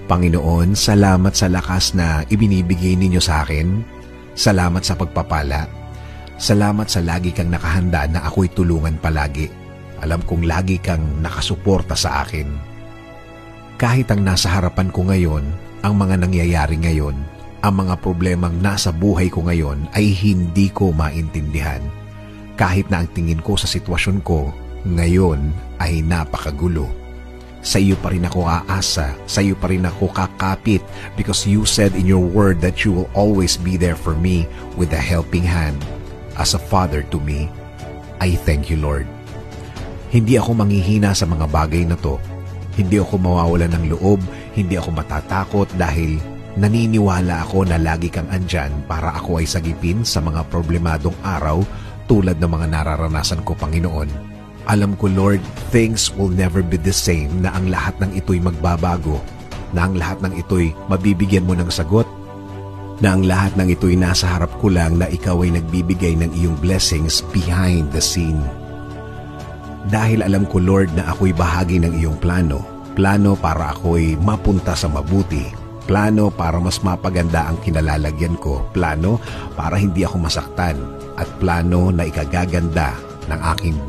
Panginoon, salamat sa lakas na ibinibigay ninyo sa akin. Salamat sa pagpapala. Salamat sa lagi kang nakahanda na ako'y tulungan palagi. Alam kong lagi kang nakasuporta sa akin. Kahit ang nasa harapan ko ngayon, ang mga nangyayari ngayon, ang mga problemang nasa buhay ko ngayon ay hindi ko maintindihan. Kahit na ang tingin ko sa sitwasyon ko ngayon ay napakagulo. Sa iyo pa rin ako aasa, sa iyo pa rin ako kakapit because you said in your word that you will always be there for me with a helping hand. As a father to me, I thank you, Lord. Hindi ako manghihina sa mga bagay na to. Hindi ako mawawalan ng loob, hindi ako matatakot dahil naniniwala ako na lagi kang andyan para ako ay sagipin sa mga problemadong araw tulad ng mga nararanasan ko, Panginoon. Alam ko, Lord, things will never be the same, na ang lahat ng ito'y magbabago, na ang lahat ng ito'y mabibigyan mo ng sagot, na ang lahat ng ito'y nasa harap ko lang na ikaw ay nagbibigay ng iyong blessings behind the scene. Dahil alam ko, Lord, na ako'y bahagi ng iyong plano, plano para ako'y mapunta sa mabuti, plano para mas mapaganda ang kinalalagyan ko, plano para hindi ako masaktan, at plano na ikagaganda ng aking